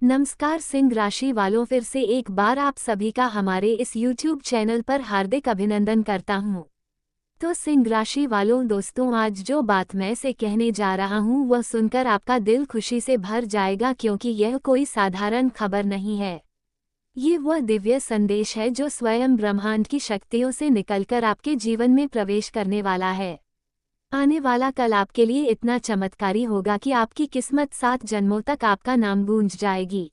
नमस्कार सिंह राशि वालों, फिर से एक बार आप सभी का हमारे इस YouTube चैनल पर हार्दिक अभिनंदन करता हूं। तो सिंह राशि वालों दोस्तों, आज जो बात मैं से कहने जा रहा हूं वह सुनकर आपका दिल खुशी से भर जाएगा, क्योंकि यह कोई साधारण खबर नहीं है। ये वह दिव्य संदेश है जो स्वयं ब्रह्मांड की शक्तियों से निकलकर आपके जीवन में प्रवेश करने वाला है। आने वाला कल आपके लिए इतना चमत्कारी होगा कि आपकी किस्मत 7 जन्मों तक आपका नाम गूंज जाएगी।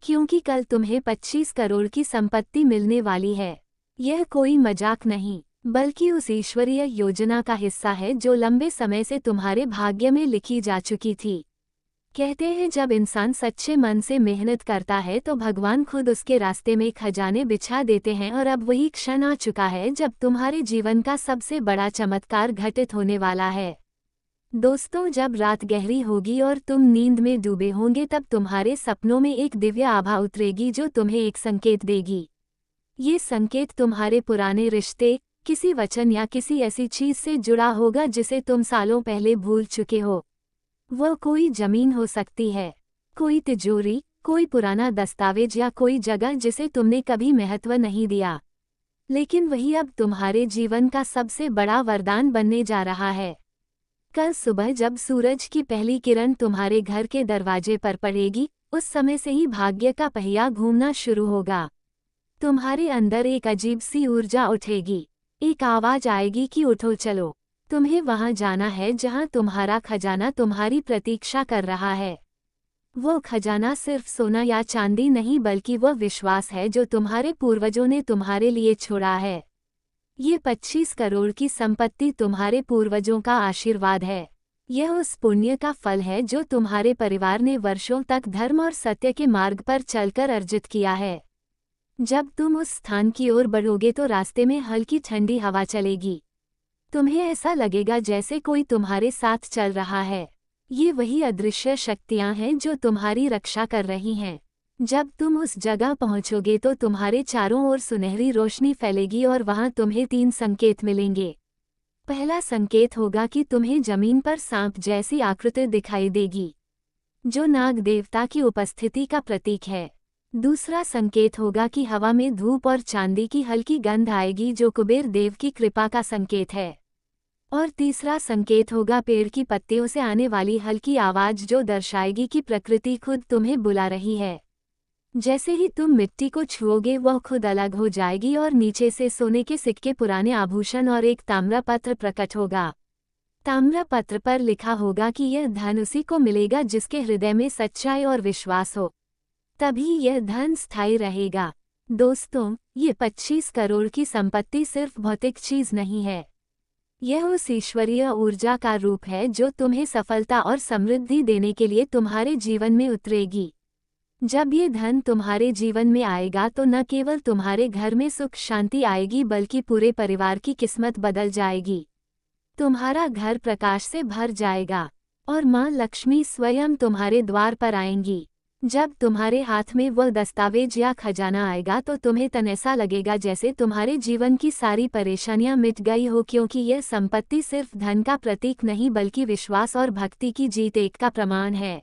क्योंकि कल तुम्हें 25 करोड़ की संपत्ति मिलने वाली है। यह कोई मजाक नहीं, बल्कि उस ईश्वरीय योजना का हिस्सा है जो लंबे समय से तुम्हारे भाग्य में लिखी जा चुकी थी। कहते हैं, जब इंसान सच्चे मन से मेहनत करता है तो भगवान खुद उसके रास्ते में खजाने बिछा देते हैं, और अब वही क्षण आ चुका है जब तुम्हारे जीवन का सबसे बड़ा चमत्कार घटित होने वाला है। दोस्तों, जब रात गहरी होगी और तुम नींद में डूबे होंगे, तब तुम्हारे सपनों में एक दिव्य आभा उतरेगी जो तुम्हें एक संकेत देगी। ये संकेत तुम्हारे पुराने रिश्ते, किसी वचन या किसी ऐसी चीज से जुड़ा होगा जिसे तुम सालों पहले भूल चुके हो। वह कोई जमीन हो सकती है, कोई तिजोरी, कोई पुराना दस्तावेज या कोई जगह जिसे तुमने कभी महत्व नहीं दिया। लेकिन वही अब तुम्हारे जीवन का सबसे बड़ा वरदान बनने जा रहा है। कल सुबह जब सूरज की पहली किरण तुम्हारे घर के दरवाजे पर पड़ेगी, उस समय से ही भाग्य का पहिया घूमना शुरू होगा। तुम्हारे अंदर एक अजीब सी ऊर्जा उठेगी। एक आवाज आएगी कि उठो चलो, तुम्हें वहां जाना है जहां तुम्हारा खजाना तुम्हारी प्रतीक्षा कर रहा है। वो खजाना सिर्फ सोना या चांदी नहीं, बल्कि वह विश्वास है जो तुम्हारे पूर्वजों ने तुम्हारे लिए छोड़ा है। ये 25 करोड़ की संपत्ति तुम्हारे पूर्वजों का आशीर्वाद है। यह उस पुण्य का फल है जो तुम्हारे परिवार ने वर्षों तक धर्म और सत्य के मार्ग पर चलकर अर्जित किया है। जब तुम उस स्थान की ओर बढ़ोगे तो रास्ते में हल्की ठंडी हवा चलेगी। तुम्हें ऐसा लगेगा जैसे कोई तुम्हारे साथ चल रहा है। ये वही अदृश्य शक्तियां हैं जो तुम्हारी रक्षा कर रही हैं। जब तुम उस जगह पहुंचोगे तो तुम्हारे चारों ओर सुनहरी रोशनी फैलेगी और वहां तुम्हें 3 संकेत मिलेंगे। पहला संकेत होगा कि तुम्हें जमीन पर सांप जैसी आकृति दिखाई देगी, जो नाग देवता की उपस्थिति का प्रतीक है। दूसरा संकेत होगा कि हवा में धूप और चांदी की हल्की गंध आएगी, जो कुबेर देव की कृपा का संकेत है। और तीसरा संकेत होगा पेड़ की पत्तियों से आने वाली हल्की आवाज, जो दर्शाएगी कि प्रकृति खुद तुम्हें बुला रही है। जैसे ही तुम मिट्टी को छुओगे, वह खुद अलग हो जाएगी और नीचे से सोने के सिक्के, पुराने आभूषण और एक ताम्रपत्र प्रकट होगा। ताम्रपत्र पर लिखा होगा कि यह धन उसी को मिलेगा जिसके हृदय में सच्चाई और विश्वास हो, तभी यह धन स्थायी रहेगा। दोस्तों, ये 25 करोड़ की संपत्ति सिर्फ भौतिक चीज नहीं है। यह उस ईश्वरीय ऊर्जा का रूप है जो तुम्हें सफलता और समृद्धि देने के लिए तुम्हारे जीवन में उतरेगी। जब ये धन तुम्हारे जीवन में आएगा तो न केवल तुम्हारे घर में सुख शांति आएगी, बल्कि पूरे परिवार की किस्मत बदल जाएगी। तुम्हारा घर प्रकाश से भर जाएगा और माँ लक्ष्मी स्वयं तुम्हारे द्वार पर आएंगी। जब तुम्हारे हाथ में वह दस्तावेज या खजाना आएगा तो तुम्हें तन ऐसा लगेगा जैसे तुम्हारे जीवन की सारी परेशानियां मिट गई हो, क्योंकि यह संपत्ति सिर्फ धन का प्रतीक नहीं, बल्कि विश्वास और भक्ति की जीत एक का प्रमाण है।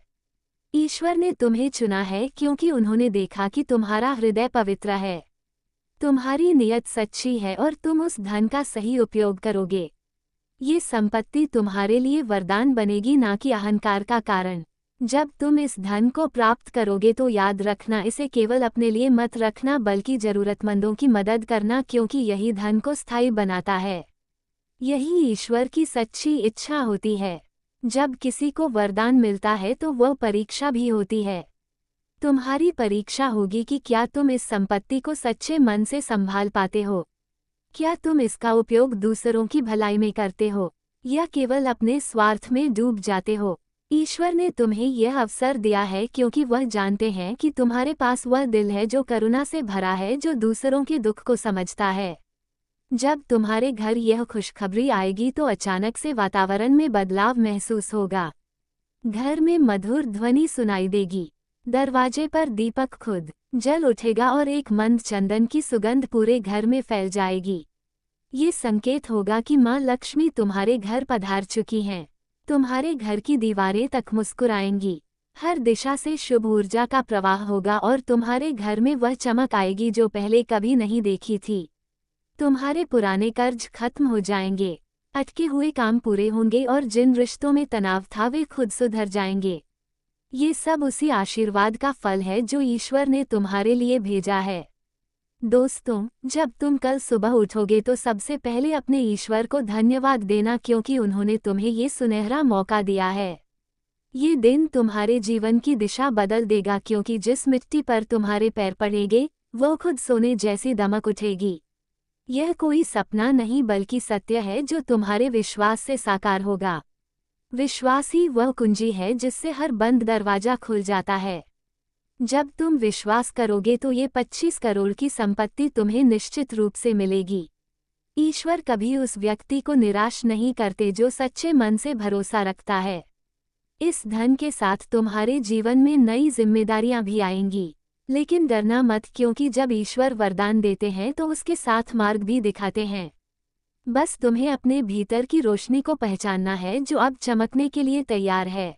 ईश्वर ने तुम्हें चुना है क्योंकि उन्होंने देखा कि तुम्हारा हृदय पवित्र है, तुम्हारी नियत सच्ची है और तुम उस धन का सही उपयोग करोगे। ये संपत्ति तुम्हारे लिए वरदान बनेगी, ना कि अहंकार का कारण। जब तुम इस धन को प्राप्त करोगे तो याद रखना, इसे केवल अपने लिए मत रखना, बल्कि जरूरतमंदों की मदद करना, क्योंकि यही धन को स्थायी बनाता है। यही ईश्वर की सच्ची इच्छा होती है। जब किसी को वरदान मिलता है तो वह परीक्षा भी होती है। तुम्हारी परीक्षा होगी कि क्या तुम इस संपत्ति को सच्चे मन से संभाल पाते हो। क्या तुम इसका उपयोग दूसरों की भलाई में करते हो, या केवल अपने स्वार्थ में डूब जाते हो। ईश्वर ने तुम्हें यह अवसर दिया है क्योंकि वह जानते हैं कि तुम्हारे पास वह दिल है जो करुणा से भरा है, जो दूसरों के दुख को समझता है। जब तुम्हारे घर यह खुशखबरी आएगी तो अचानक से वातावरण में बदलाव महसूस होगा। घर में मधुर ध्वनि सुनाई देगी, दरवाजे पर दीपक खुद जल उठेगा और एक मंद चंदन की सुगंध पूरे घर में फैल जाएगी। ये संकेत होगा कि माँ लक्ष्मी तुम्हारे घर पधार चुकी हैं। तुम्हारे घर की दीवारें तक मुस्कुराएंगी, हर दिशा से शुभ ऊर्जा का प्रवाह होगा और तुम्हारे घर में वह चमक आएगी जो पहले कभी नहीं देखी थी। तुम्हारे पुराने कर्ज खत्म हो जाएंगे, अटके हुए काम पूरे होंगे और जिन रिश्तों में तनाव था वे खुद सुधर जाएंगे। ये सब उसी आशीर्वाद का फल है जो ईश्वर ने तुम्हारे लिए भेजा है। दोस्तों, जब तुम कल सुबह उठोगे तो सबसे पहले अपने ईश्वर को धन्यवाद देना, क्योंकि उन्होंने तुम्हें ये सुनहरा मौका दिया है। ये दिन तुम्हारे जीवन की दिशा बदल देगा, क्योंकि जिस मिट्टी पर तुम्हारे पैर पड़ेंगे वो खुद सोने जैसी दमक उठेगी। यह कोई सपना नहीं बल्कि सत्य है जो तुम्हारे विश्वास से साकार होगा। विश्वास ही वह कुंजी है जिससे हर बंद दरवाजा खुल जाता है। जब तुम विश्वास करोगे तो ये 25 करोड़ की संपत्ति तुम्हें निश्चित रूप से मिलेगी। ईश्वर कभी उस व्यक्ति को निराश नहीं करते जो सच्चे मन से भरोसा रखता है। इस धन के साथ तुम्हारे जीवन में नई जिम्मेदारियां भी आएंगी, लेकिन डरना मत, क्योंकि जब ईश्वर वरदान देते हैं तो उसके साथ मार्ग भी दिखाते हैं। बस तुम्हें अपने भीतर की रोशनी को पहचानना है जो अब चमकने के लिए तैयार है।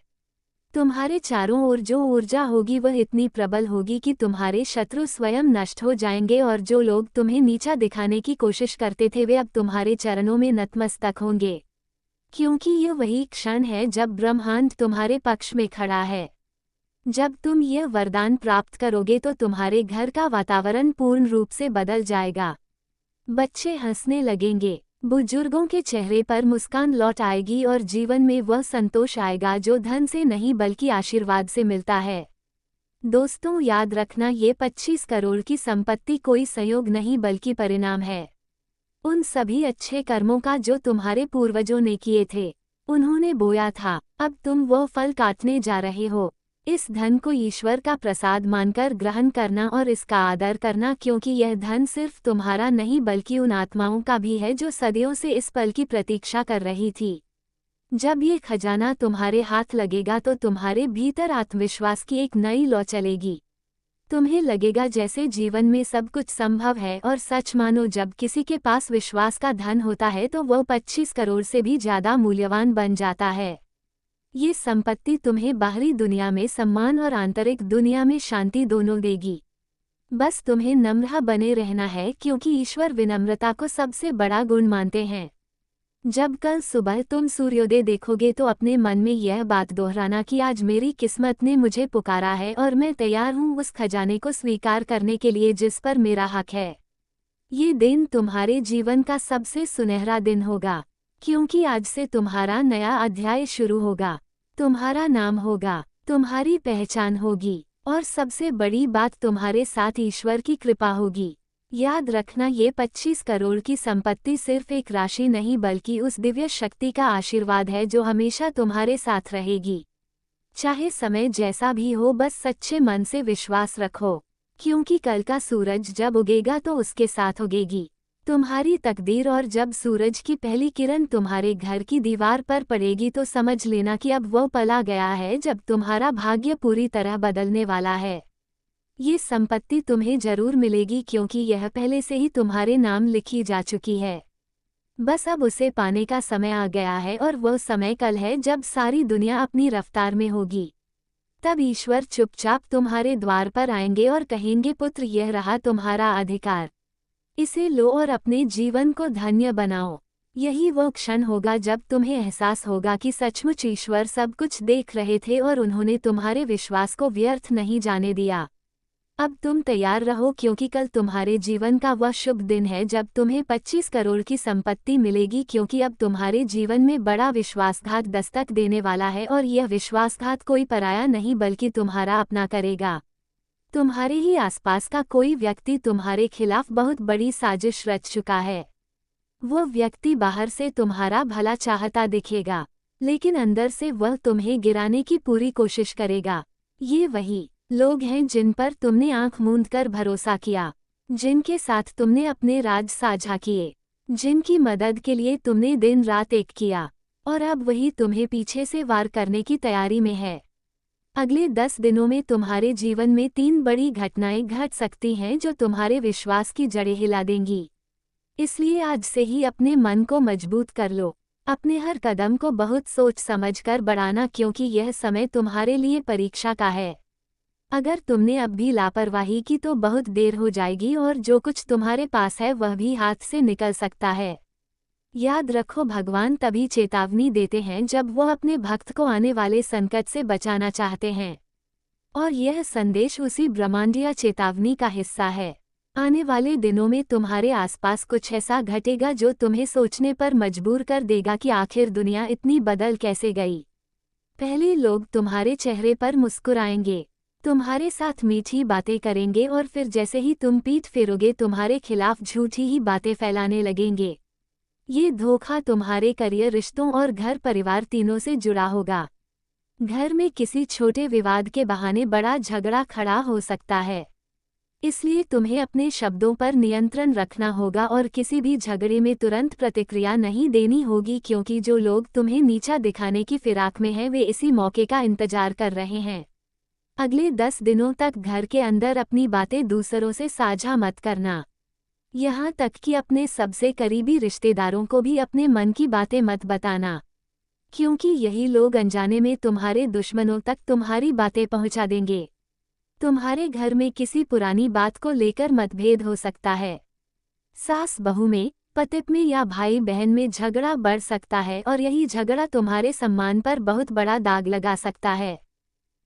तुम्हारे चारों ओर जो ऊर्जा होगी वह इतनी प्रबल होगी कि तुम्हारे शत्रु स्वयं नष्ट हो जाएंगे और जो लोग तुम्हें नीचा दिखाने की कोशिश करते थे वे अब तुम्हारे चरणों में नतमस्तक होंगे, क्योंकि यह वही क्षण है जब ब्रह्मांड तुम्हारे पक्ष में खड़ा है। जब तुम यह वरदान प्राप्त करोगे तो तुम्हारे घर का वातावरण पूर्ण रूप से बदल जाएगा। बच्चे हंसने लगेंगे, बुजुर्गों के चेहरे पर मुस्कान लौट आएगी और जीवन में वह संतोष आएगा जो धन से नहीं बल्कि आशीर्वाद से मिलता है। दोस्तों, याद रखना, ये 25 करोड़ की संपत्ति कोई संयोग नहीं बल्कि परिणाम है उन सभी अच्छे कर्मों का जो तुम्हारे पूर्वजों ने किए थे। उन्होंने बोया था, अब तुम वो फल काटने जा रहे हो। इस धन को ईश्वर का प्रसाद मानकर ग्रहण करना और इसका आदर करना, क्योंकि यह धन सिर्फ तुम्हारा नहीं बल्कि उन आत्माओं का भी है जो सदियों से इस पल की प्रतीक्षा कर रही थी। जब ये खजाना तुम्हारे हाथ लगेगा तो तुम्हारे भीतर आत्मविश्वास की एक नई लौ चलेगी। तुम्हें लगेगा जैसे जीवन में सब कुछ संभव है, और सच मानो, जब किसी के पास विश्वास का धन होता है तो वह 25 करोड़ से भी ज्यादा मूल्यवान बन जाता है। ये संपत्ति तुम्हें बाहरी दुनिया में सम्मान और आंतरिक दुनिया में शांति दोनों देगी। बस तुम्हें नम्र बने रहना है, क्योंकि ईश्वर विनम्रता को सबसे बड़ा गुण मानते हैं। जब कल सुबह तुम सूर्योदय देखोगे तो अपने मन में यह बात दोहराना कि आज मेरी किस्मत ने मुझे पुकारा है और मैं तैयार हूँ उस खजाने को स्वीकार करने के लिए जिस पर मेरा हक है। ये दिन तुम्हारे जीवन का सबसे सुनहरा दिन होगा, क्योंकि आज से तुम्हारा नया अध्याय शुरू होगा। तुम्हारा नाम होगा, तुम्हारी पहचान होगी, और सबसे बड़ी बात, तुम्हारे साथ ईश्वर की कृपा होगी। याद रखना, ये 25 करोड़ की संपत्ति सिर्फ एक राशि नहीं बल्कि उस दिव्य शक्ति का आशीर्वाद है जो हमेशा तुम्हारे साथ रहेगी। चाहे समय जैसा भी हो, बस सच्चे मन से विश्वास रखो, क्योंकि कल का सूरज जब उगेगा तो उसके साथ उगेगी तुम्हारी तकदीर। और जब सूरज की पहली किरण तुम्हारे घर की दीवार पर पड़ेगी तो समझ लेना कि अब वो पल आ गया है जब तुम्हारा भाग्य पूरी तरह बदलने वाला है। ये संपत्ति तुम्हें जरूर मिलेगी, क्योंकि यह पहले से ही तुम्हारे नाम लिखी जा चुकी है। बस अब उसे पाने का समय आ गया है, और वह समय कल है जब सारी दुनिया अपनी रफ्तार में होगी। तब ईश्वर चुपचाप तुम्हारे द्वार पर आएंगे और कहेंगे, पुत्र, यह रहा तुम्हारा अधिकार, इसे लो और अपने जीवन को धन्य बनाओ। यही वो क्षण होगा जब तुम्हें एहसास होगा कि सचमुच ईश्वर सब कुछ देख रहे थे और उन्होंने तुम्हारे विश्वास को व्यर्थ नहीं जाने दिया। अब तुम तैयार रहो, क्योंकि कल तुम्हारे जीवन का वह शुभ दिन है जब तुम्हें 25 करोड़ की संपत्ति मिलेगी, क्योंकि अब तुम्हारे जीवन में बड़ा विश्वासघात दस्तक देने वाला है, और यह विश्वासघात कोई पराया नहीं बल्कि तुम्हारा अपना करेगा। तुम्हारे ही आसपास का कोई व्यक्ति तुम्हारे खिलाफ बहुत बड़ी साजिश रच चुका है। वो व्यक्ति बाहर से तुम्हारा भला चाहता दिखेगा, लेकिन अंदर से वह तुम्हें गिराने की पूरी कोशिश करेगा। ये वही लोग हैं जिन पर तुमने आंख मूंद कर भरोसा किया, जिनके साथ तुमने अपने राज साझा किए, जिनकी मदद के लिए तुमने दिन रात एक किया, और अब वही तुम्हें पीछे से वार करने की तैयारी में है। अगले 10 दिनों में तुम्हारे जीवन में 3 बड़ी घटनाएं घट सकती हैं जो तुम्हारे विश्वास की जड़ें हिला देंगी। इसलिए आज से ही अपने मन को मजबूत कर लो, अपने हर कदम को बहुत सोच समझकर बढ़ाना, क्योंकि यह समय तुम्हारे लिए परीक्षा का है। अगर तुमने अब भी लापरवाही की तो बहुत देर हो जाएगी और जो कुछ तुम्हारे पास है वह भी हाथ से निकल सकता है। याद रखो, भगवान तभी चेतावनी देते हैं जब वो अपने भक्त को आने वाले संकट से बचाना चाहते हैं। और यह संदेश उसी ब्रह्मांडीय चेतावनी का हिस्सा है। आने वाले दिनों में तुम्हारे आसपास कुछ ऐसा घटेगा जो तुम्हें सोचने पर मजबूर कर देगा कि आखिर दुनिया इतनी बदल कैसे गई। पहले लोग तुम्हारे चेहरे पर मुस्कुराएंगे, तुम्हारे साथ मीठी बातें करेंगे और फिर जैसे ही तुम पीठ फेरोगे तुम्हारे खिलाफ झूठी ही बातें फैलाने लगेंगे। ये धोखा तुम्हारे करियर, रिश्तों और घर परिवार तीनों से जुड़ा होगा। घर में किसी छोटे विवाद के बहाने बड़ा झगड़ा खड़ा हो सकता है। इसलिए तुम्हें अपने शब्दों पर नियंत्रण रखना होगा और किसी भी झगड़े में तुरंत प्रतिक्रिया नहीं देनी होगी, क्योंकि जो लोग तुम्हें नीचा दिखाने की फिराक में हैं वे इसी मौके का इंतजार कर रहे हैं। अगले 10 दिनों तक घर के अंदर अपनी बातें दूसरों से साझा मत करना। यहाँ तक कि अपने सबसे करीबी रिश्तेदारों को भी अपने मन की बातें मत बताना, क्योंकि यही लोग अनजाने में तुम्हारे दुश्मनों तक तुम्हारी बातें पहुँचा देंगे। तुम्हारे घर में किसी पुरानी बात को लेकर मतभेद हो सकता है। सास बहू में, पति में या भाई बहन में झगड़ा बढ़ सकता है और यही झगड़ा तुम्हारे सम्मान पर बहुत बड़ा दाग लगा सकता है।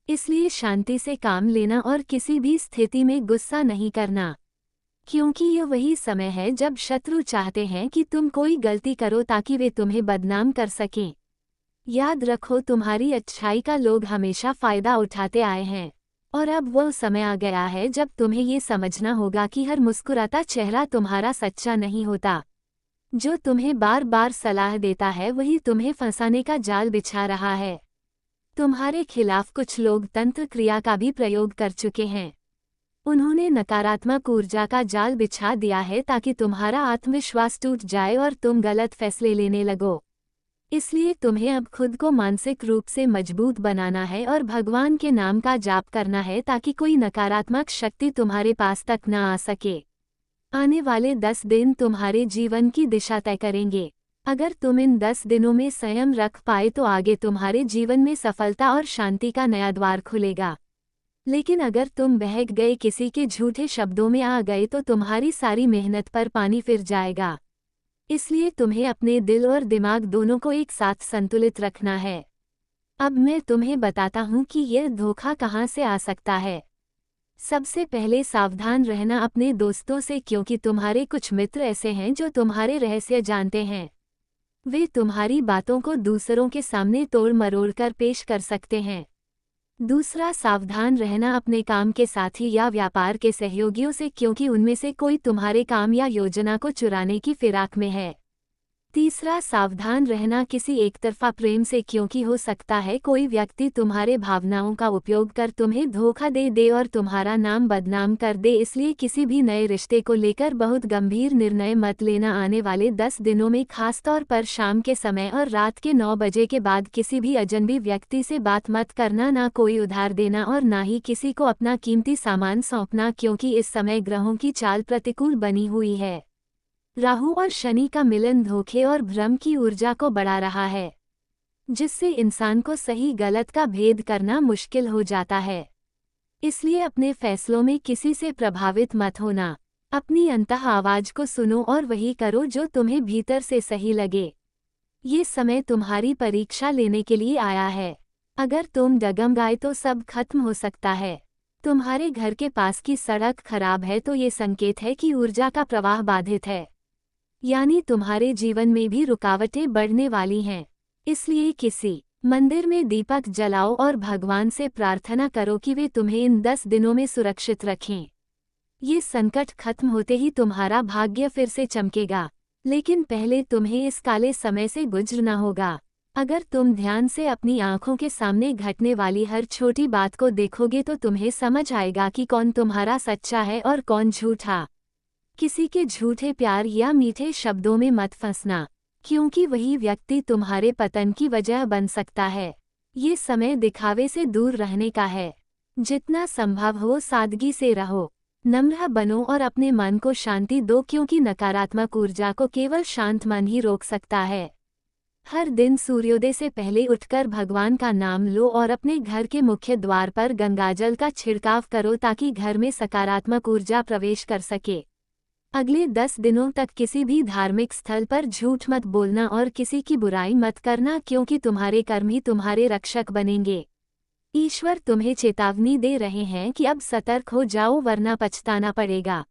इसलिए शांति से काम लेना और किसी भी स्थिति में गुस्सा नहीं करना, क्योंकि यह वही समय है जब शत्रु चाहते हैं कि तुम कोई गलती करो ताकि वे तुम्हें बदनाम कर सकें। याद रखो, तुम्हारी अच्छाई का लोग हमेशा फायदा उठाते आए हैं और अब वह समय आ गया है जब तुम्हें ये समझना होगा कि हर मुस्कुराता चेहरा तुम्हारा सच्चा नहीं होता। जो तुम्हें बार बार सलाह देता है वही तुम्हें फंसाने का जाल बिछा रहा है। तुम्हारे खिलाफ कुछ लोग तंत्र क्रिया का भी प्रयोग कर चुके हैं। उन्होंने नकारात्मक ऊर्जा का जाल बिछा दिया है ताकि तुम्हारा आत्मविश्वास टूट जाए और तुम गलत फैसले लेने लगो। इसलिए तुम्हें अब खुद को मानसिक रूप से मजबूत बनाना है और भगवान के नाम का जाप करना है ताकि कोई नकारात्मक शक्ति तुम्हारे पास तक न आ सके। आने वाले 10 दिन तुम्हारे जीवन की दिशा तय करेंगे। अगर तुम इन 10 दिनों में संयम रख पाए तो आगे तुम्हारे जीवन में सफलता और शांति का नया द्वार खुलेगा। लेकिन अगर तुम बहक गए, किसी के झूठे शब्दों में आ गए तो तुम्हारी सारी मेहनत पर पानी फिर जाएगा। इसलिए तुम्हें अपने दिल और दिमाग दोनों को एक साथ संतुलित रखना है। अब मैं तुम्हें बताता हूँ कि यह धोखा कहाँ से आ सकता है। सबसे पहले सावधान रहना अपने दोस्तों से, क्योंकि तुम्हारे कुछ मित्र ऐसे हैं जो तुम्हारे रहस्य जानते हैं। वे तुम्हारी बातों को दूसरों के सामने तोड़ मरोड़ कर पेश कर सकते हैं। दूसरा, सावधान रहना अपने काम के साथी या व्यापार के सहयोगियों से, क्योंकि उनमें से कोई तुम्हारे काम या योजना को चुराने की फिराक में है। तीसरा, सावधान रहना किसी एकतरफा प्रेम से, क्योंकि हो सकता है कोई व्यक्ति तुम्हारे भावनाओं का उपयोग कर तुम्हें धोखा दे और तुम्हारा नाम बदनाम कर दे। इसलिए किसी भी नए रिश्ते को लेकर बहुत गंभीर निर्णय मत लेना। आने वाले 10 दिनों में खासतौर पर शाम के समय और रात के 9 बजे के बाद किसी भी अजनबी व्यक्ति से बात मत करना, ना कोई उधार देना और ना ही किसी को अपना कीमती सामान सौंपना, क्योंकि इस समय ग्रहों की चाल प्रतिकूल बनी हुई है। राहु और शनि का मिलन धोखे और भ्रम की ऊर्जा को बढ़ा रहा है, जिससे इंसान को सही गलत का भेद करना मुश्किल हो जाता है। इसलिए अपने फैसलों में किसी से प्रभावित मत होना। अपनी अंतः आवाज को सुनो और वही करो जो तुम्हें भीतर से सही लगे। ये समय तुम्हारी परीक्षा लेने के लिए आया है। अगर तुम डगमगाए तो सब खत्म हो सकता है। तुम्हारे घर के पास की सड़क खराब है तो ये संकेत है कि ऊर्जा का प्रवाह बाधित है, यानी तुम्हारे जीवन में भी रुकावटें बढ़ने वाली हैं। इसलिए किसी मंदिर में दीपक जलाओ और भगवान से प्रार्थना करो कि वे तुम्हें इन 10 दिनों में सुरक्षित रखें। ये संकट खत्म होते ही तुम्हारा भाग्य फिर से चमकेगा, लेकिन पहले तुम्हें इस काले समय से गुजरना होगा। अगर तुम ध्यान से अपनी आंखों के सामने घटने वाली हर छोटी बात को देखोगे तो तुम्हें समझ आएगा कि कौन तुम्हारा सच्चा है और कौन झूठा। किसी के झूठे प्यार या मीठे शब्दों में मत फंसना, क्योंकि वही व्यक्ति तुम्हारे पतन की वजह बन सकता है। ये समय दिखावे से दूर रहने का है। जितना संभव हो सादगी से रहो, नम्र बनो और अपने मन को शांति दो, क्योंकि नकारात्मक ऊर्जा को केवल शांत मन ही रोक सकता है। हर दिन सूर्योदय से पहले उठकर भगवान का नाम लो और अपने घर के मुख्य द्वार पर गंगाजल का छिड़काव करो ताकि घर में सकारात्मक ऊर्जा प्रवेश कर सके। अगले 10 दिनों तक किसी भी धार्मिक स्थल पर झूठ मत बोलना और किसी की बुराई मत करना, क्योंकि तुम्हारे कर्म ही तुम्हारे रक्षक बनेंगे। ईश्वर तुम्हें चेतावनी दे रहे हैं कि अब सतर्क हो जाओ, वरना पछताना पड़ेगा।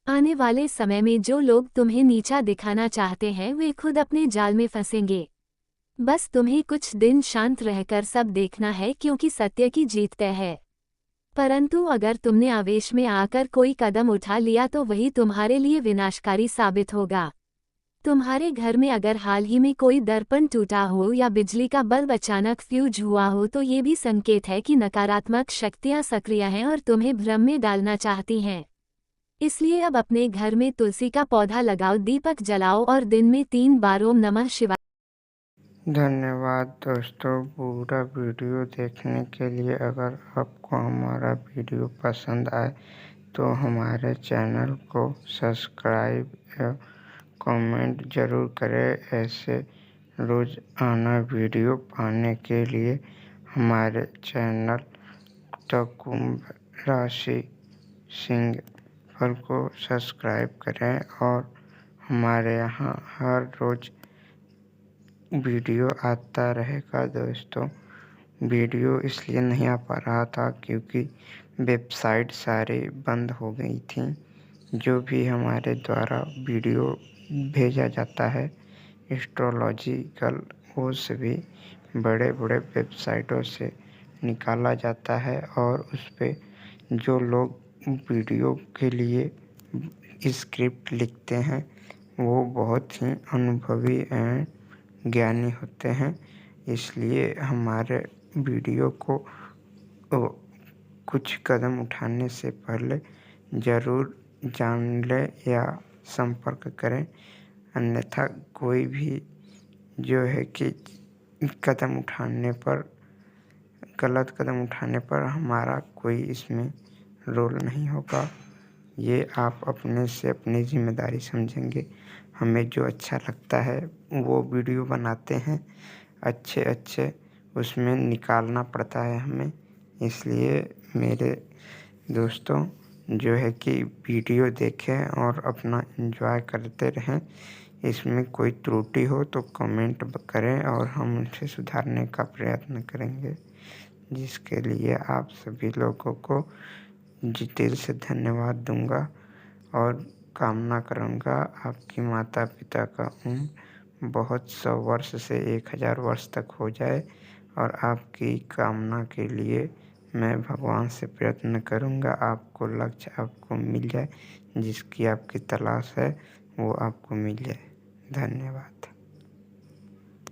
आने वाले समय में जो लोग तुम्हें नीचा दिखाना चाहते हैं वे खुद अपने जाल में फंसेंगे। बस तुम्हें कुछ दिन शांत रहकर सब देखना है, क्योंकि सत्य की जीत तय है। परंतु अगर तुमने आवेश में आकर कोई कदम उठा लिया तो वही तुम्हारे लिए विनाशकारी साबित होगा। तुम्हारे घर में अगर हाल ही में कोई दर्पण टूटा हो या बिजली का बल्ब अचानक फ्यूज हुआ हो तो ये भी संकेत है कि नकारात्मक शक्तियां सक्रिय हैं और तुम्हें भ्रम में डालना चाहती हैं। इसलिए अब अपने घर में तुलसी का पौधा लगाओ, दीपक जलाओ और दिन में 3 बार ओम नमः शिवाय। धन्यवाद दोस्तों पूरा वीडियो देखने के लिए। अगर आपको हमारा वीडियो पसंद आए तो हमारे चैनल को सब्सक्राइब या कमेंट ज़रूर करें। ऐसे रोज़ाना वीडियो पाने के लिए हमारे चैनल द कुंभ राशि सिंह को सब्सक्राइब करें। और हमारे यहाँ हर रोज़ वीडियो आता रहेगा दोस्तों। वीडियो इसलिए नहीं आ पा रहा था क्योंकि वेबसाइट सारी बंद हो गई थी। जो भी हमारे द्वारा वीडियो भेजा जाता है एस्ट्रोलॉजिकल, वो सभी बड़े बड़े वेबसाइटों से निकाला जाता है और उस पे जो लोग वीडियो के लिए स्क्रिप्ट लिखते हैं वो बहुत ही अनुभवी एंड ज्ञानी होते हैं। इसलिए हमारे वीडियो को कुछ कदम उठाने से पहले ज़रूर जान लें या संपर्क करें। अन्यथा कोई भी जो है कि गलत कदम उठाने पर हमारा कोई इसमें रोल नहीं होगा। ये आप अपने से अपनी जिम्मेदारी समझेंगे। हमें जो अच्छा लगता है वो वीडियो बनाते हैं, अच्छे उसमें निकालना पड़ता है हमें। इसलिए मेरे दोस्तों जो है कि वीडियो देखें और अपना एंजॉय करते रहें। इसमें कोई त्रुटि हो तो कमेंट करें और हम उसे सुधारने का प्रयत्न करेंगे, जिसके लिए आप सभी लोगों को दिल से धन्यवाद दूंगा और कामना करूंगा आपकी माता पिता का उम्र बहुत 100 वर्ष से 1000 वर्ष तक हो जाए। और आपकी कामना के लिए मैं भगवान से प्रयत्न करूंगा आपको लक्ष्य आपको मिल जाए, जिसकी आपकी तलाश है वो आपको मिल जाए। धन्यवाद।